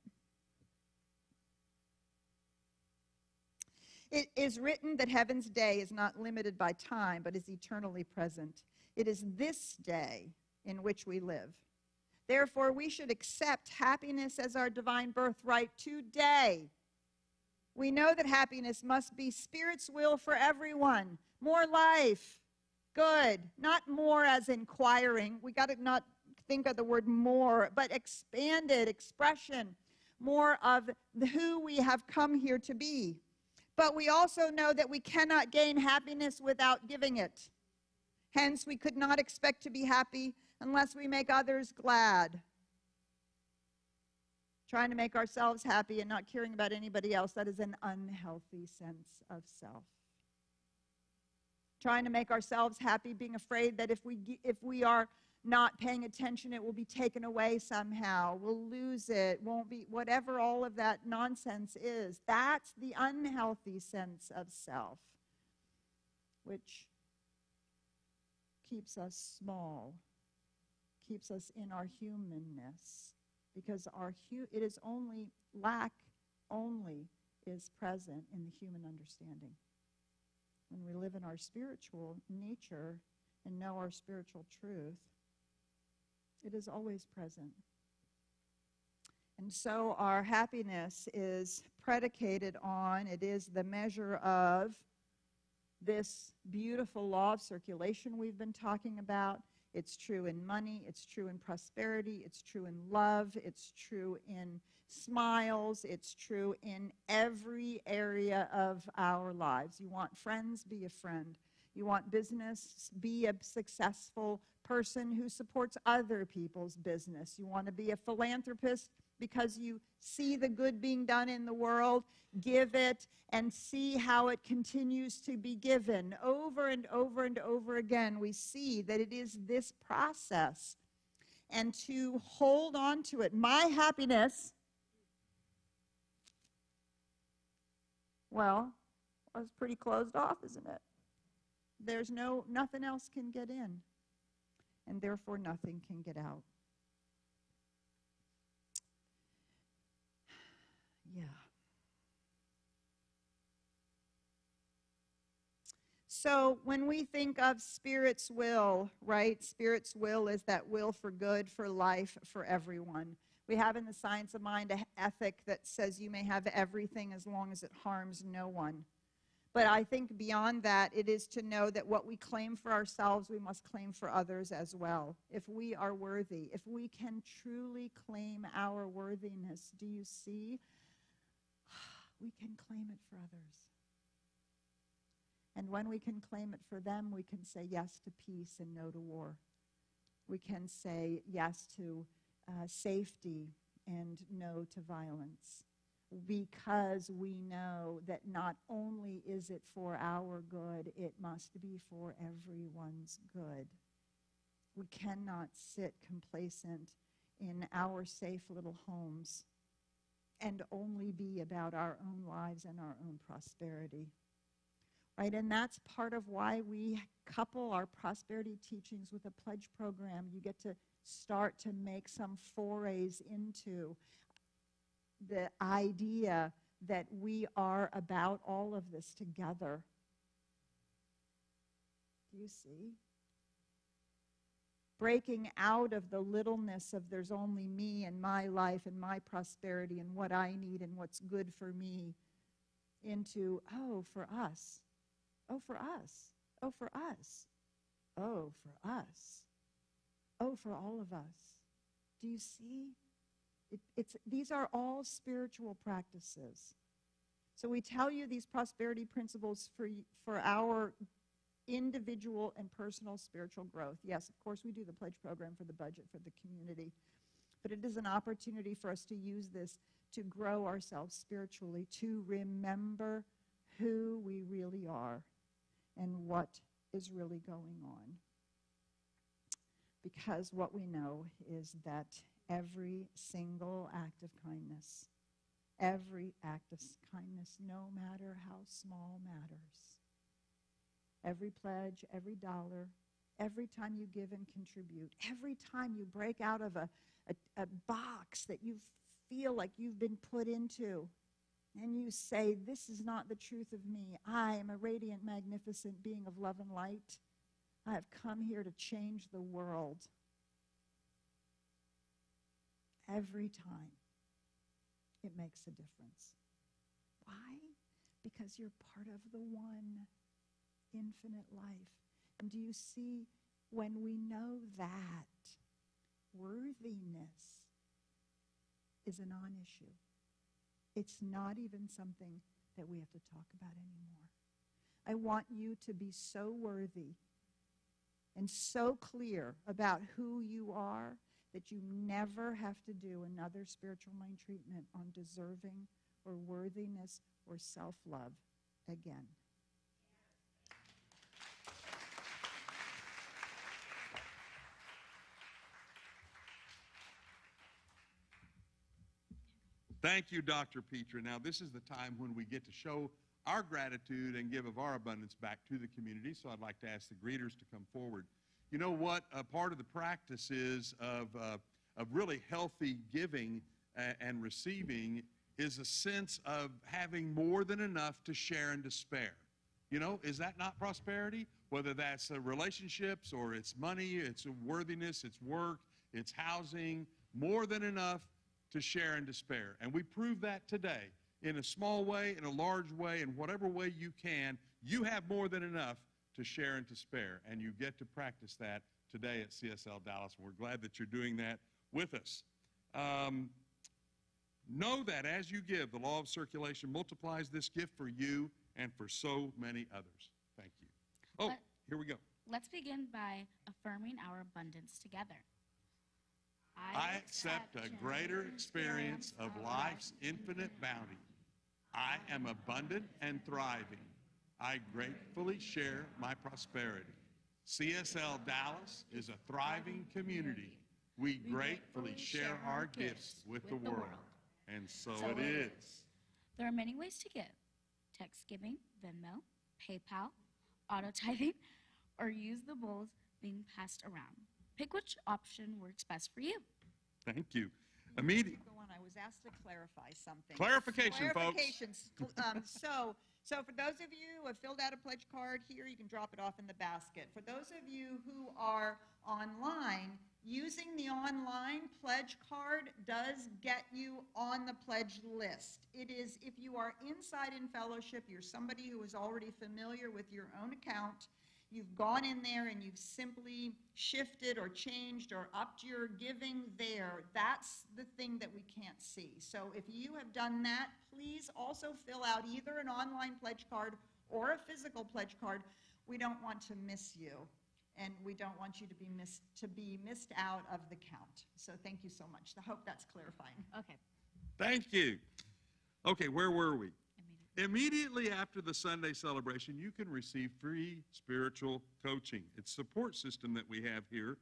It is written that heaven's day is not limited by time, but is eternally present. It is this day in which we live. Therefore, we should accept happiness as our divine birthright today. We know that happiness must be Spirit's will for everyone. More life, good, not more as inquiring. We got to not think of the word more, but expanded expression, more of who we have come here to be. But we also know that we cannot gain happiness without giving it. Hence, we could not expect to be happy unless we make others glad. Trying to make ourselves happy and not caring about anybody else, that is an unhealthy sense of self. Trying to make ourselves happy, being afraid that if we are not paying attention, it will be taken away somehow. We'll lose it, won't be, whatever all of that nonsense is. That's the unhealthy sense of self, which keeps us small, keeps us in our humanness, because it is only, lack only is present in the human understanding. When we live in our spiritual nature and know our spiritual truth, it is always present. And so our happiness is predicated on, it is the measure of this beautiful law of circulation we've been talking about. It's true in money, it's true in prosperity, it's true in love, it's true in smiles, it's true in every area of our lives. You want friends? Be a friend. You want business? Be a successful person who supports other people's business. You want to be a philanthropist because you see the good being done in the world, give it, and see how it continues to be given. Over and over and over again, we see that it is this process. And to hold on to it. My happiness, well, it's pretty closed off, isn't it? There's nothing else can get in, and therefore nothing can get out. Yeah. So when we think of Spirit's will, right? Spirit's will is that will for good, for life, for everyone. We have in the Science of Mind an ethic that says you may have everything as long as it harms no one. But I think beyond that, it is to know that what we claim for ourselves, we must claim for others as well. If we are worthy, if we can truly claim our worthiness, do you see? We can claim it for others. And when we can claim it for them, we can say yes to peace and no to war. We can say yes to safety and no to violence. Because we know that not only is it for our good, it must be for everyone's good. We cannot sit complacent in our safe little homes and only be about our own lives and our own prosperity. Right? And that's part of why we couple our prosperity teachings with a pledge program. You get to start to make some forays into the idea that we are about all of this together. Do you see? Breaking out of the littleness of there's only me and my life and my prosperity and what I need and what's good for me into, oh, for us. Oh, for us. Oh, for us. Oh, for us. Oh, for all of us. Do you see? These are all spiritual practices. So we tell you these prosperity principles for our individual and personal spiritual growth. Yes, of course, we do the pledge program for the budget for the community. But it is an opportunity for us to use this to grow ourselves spiritually, to remember who we really are and what is really going on. Because what we know is that every single act of kindness, every act of kindness, no matter how small, matters. Every pledge, every dollar, every time you give and contribute, every time you break out of a box that you feel like you've been put into, and you say, this is not the truth of me. I am a radiant, magnificent being of love and light. I have come here to change the world. Every time, it makes a difference. Why? Because you're part of the one infinite life. And do you see, when we know that, worthiness is a non-issue. It's not even something that we have to talk about anymore. I want you to be so worthy and so clear about who you are that you never have to do another spiritual mind treatment on deserving or worthiness or self-love again. Thank you, Dr. Petra. Now, this is the time when we get to show our gratitude and give of our abundance back to the community, so I'd like to ask the greeters to come forward. You know what? A part of the practice is of really healthy giving and receiving is a sense of having more than enough to share and to spare. You know, is that not prosperity? Whether that's relationships or it's money, it's worthiness, it's work, it's housing, more than enough to share and to spare. And we prove that today in a small way, in a large way, in whatever way you can. You have more than enough to share and to spare, and you get to practice that today at CSL Dallas. And we're glad that you're doing that with us. Know that as you give, the law of circulation multiplies this gift for you and for so many others. Thank you. Oh, here we go. Let's begin by affirming our abundance together. I accept a greater experience of life's infinite bounty. I am abundant and thriving. I gratefully share my prosperity. CSL Dallas is a thriving community. We gratefully share our gifts with the world. And so it is. There are many ways to give. Text giving, Venmo, PayPal, auto tithing, or use the bowls being passed around. Pick which option works best for you. Thank you. Immediate. Go on. I was asked to clarify something. Clarification, folks. Clarifications. So for those of you who have filled out a pledge card here, you can drop it off in the basket. For those of you who are online, using the online pledge card does get you on the pledge list. It is, if you are inside in fellowship, you're somebody who is already familiar with your own account, you've gone in there and you've simply shifted or changed or upped your giving there, that's the thing that we can't see. So if you have done that, please also fill out either an online pledge card or a physical pledge card. We don't want to miss you, and we don't want you to be missed out of the count. So thank you so much. I hope that's clarifying. Okay. Thank you. Okay, where were we? Immediately after the Sunday celebration, you can receive free spiritual coaching. It's a support system that we have here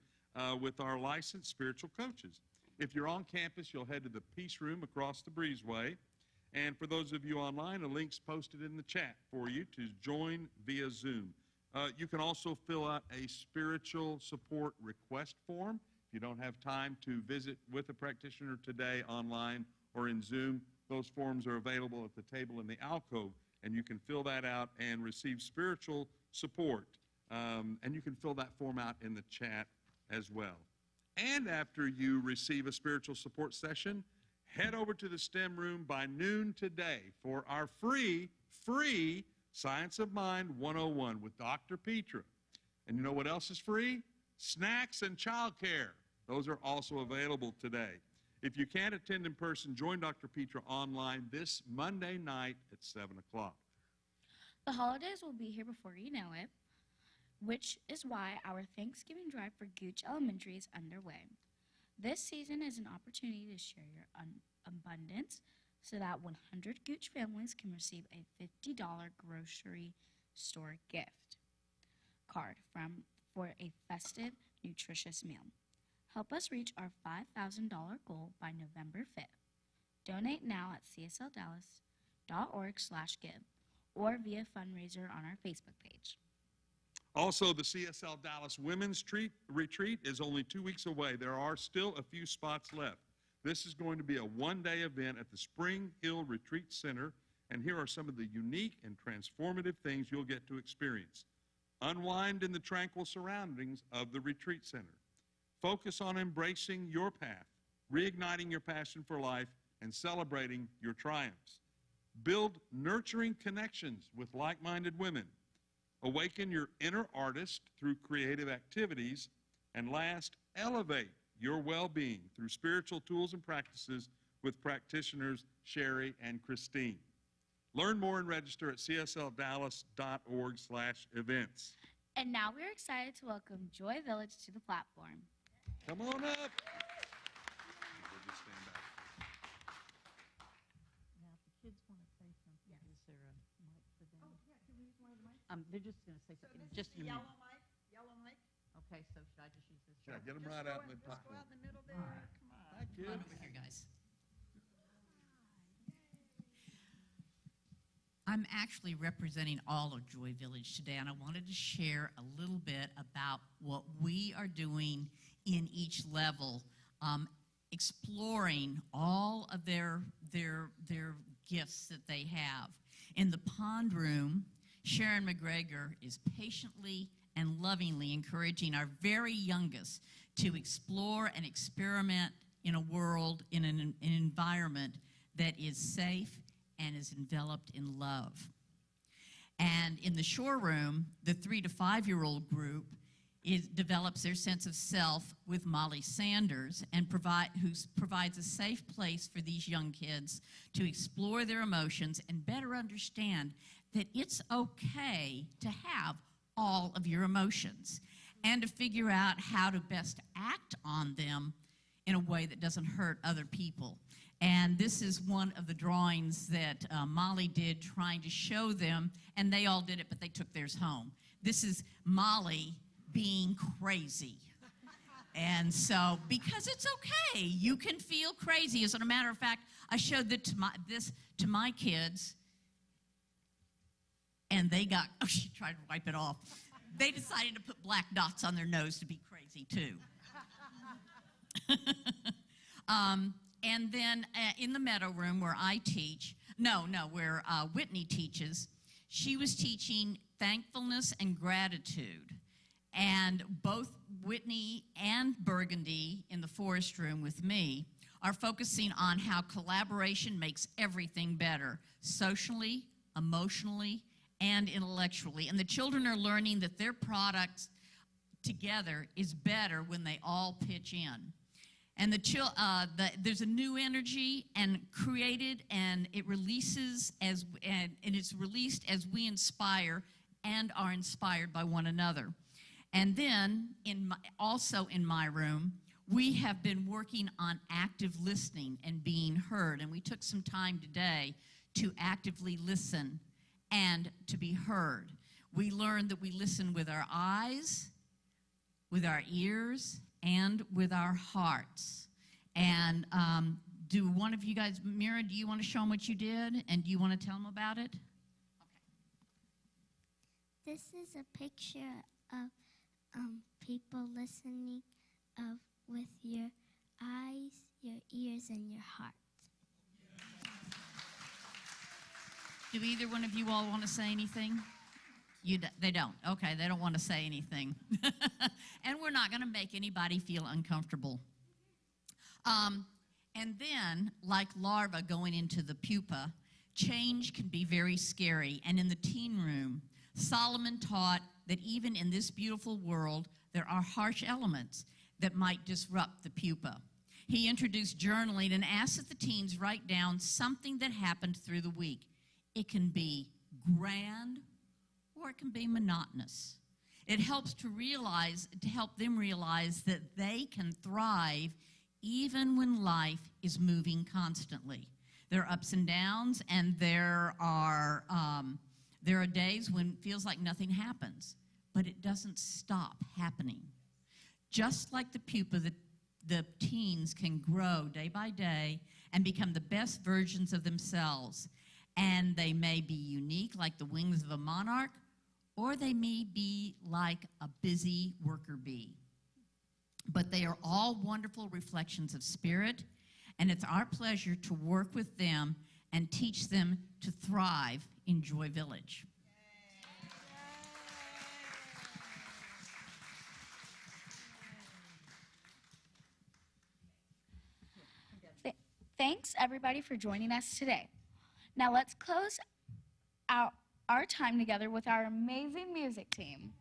with our licensed spiritual coaches. If you're on campus, you'll head to the Peace Room across the breezeway. And for those of you online, a link's posted in the chat for you to join via Zoom. You can also fill out a spiritual support request form. If you don't have time to visit with a practitioner today online or in Zoom, those forms are available at the table in the alcove, and you can fill that out and receive spiritual support. And you can fill that form out in the chat as well. And after you receive a spiritual support session, head over to the STEM room by noon today for our free Science of Mind 101 with Dr. Petra. And you know what else is free? Snacks and childcare. Those are also available today. If you can't attend in person, join Dr. Petra online this Monday night at 7 o'clock. The holidays will be here before you know it, which is why our Thanksgiving drive for Gooch Elementary is underway. This season is an opportunity to share your abundance so that 100 Gooch families can receive a $50 grocery store gift card for a festive, nutritious meal. Help us reach our $5,000 goal by November 5th. Donate now at csldallas.org/give or via fundraiser on our Facebook page. Also, the CSL Dallas Women's Retreat is only 2 weeks away. There are still a few spots left. This is going to be a one-day event at the Spring Hill Retreat Center, and here are some of the unique and transformative things you'll get to experience. Unwind in the tranquil surroundings of the retreat center. Focus on embracing your path, reigniting your passion for life, and celebrating your triumphs. Build nurturing connections with like-minded women. Awaken your inner artist through creative activities. And last, elevate your well-being through spiritual tools and practices with practitioners Sherry and Christine. Learn more and register at csldallas.org/events. And now we're excited to welcome Joy Village to the platform. Come on up. Now, if the kids want to say something, is there a mic for them? Oh, yeah, can we use one of the mics? They're just going to say So something this just is in the a minute. yellow mic? Okay, so should I just use this? Yeah, one? get them Just right go out in in- the Just top. go out in the middle there, come on. Hi, Come on kids. over here, guys. I'm actually representing all of Joy Village today, and I wanted to share a little bit about what we are doing in each level, exploring all of their gifts that they have. In the pond room, Sharon McGregor is patiently and lovingly encouraging our very youngest to explore and experiment in a world, in an environment that is safe and is enveloped in love. And in the Shore Room, the 3 to 5-year-old group develops their sense of self with Molly Sanders, and provides a safe place for these young kids to explore their emotions and better understand that it's okay to have all of your emotions and to figure out how to best act on them in a way that doesn't hurt other people. And this is one of the drawings that Molly did, trying to show them, and they all did it, but they took theirs home. This is Molly being crazy. And so, because it's okay, you can feel crazy. As a matter of fact, I showed this to my kids, and they got, oh, she tried to wipe it off. They decided to put black dots on their nose to be crazy, too. And then in the Meadow Room where I teach, where Whitney teaches, she was teaching thankfulness and gratitude. And both Whitney and Burgundy in the Forest Room with me are focusing on how collaboration makes everything better, socially, emotionally, and intellectually. And the children are learning that their products together is better when they all pitch in. And there's a new energy and created, and it releases and it's released as we inspire and are inspired by one another. And then, also in my room, we have been working on active listening and being heard. And we took some time today to actively listen and to be heard. We learned that we listen with our eyes, with our ears, and with our hearts. And do one of you guys, Mira, do you want to show them what you did? And do you want to tell them about it? Okay. This is a picture of people listening with your eyes, your ears, and your heart. Do either one of you all want to say anything? They don't. Okay, they don't want to say anything. And we're not going to make anybody feel uncomfortable. And then, like larvae going into the pupa, change can be very scary. And in the teen room, Solomon taught that even in this beautiful world, there are harsh elements that might disrupt the pupa. He introduced journaling and asked that the teens write down something that happened through the week. It can be grand, or it can be monotonous. It helps to help them realize that they can thrive even when life is moving constantly. There are ups and downs, and there are days when it feels like nothing happens, but it doesn't stop happening. Just like the pupa, the teens can grow day by day and become the best versions of themselves. And they may be unique like the wings of a monarch, or they may be like a busy worker bee. But they are all wonderful reflections of spirit, and it's our pleasure to work with them and teach them to thrive in Joy Village. Thanks, everybody, for joining us today. Now let's close out our time together with our amazing music team.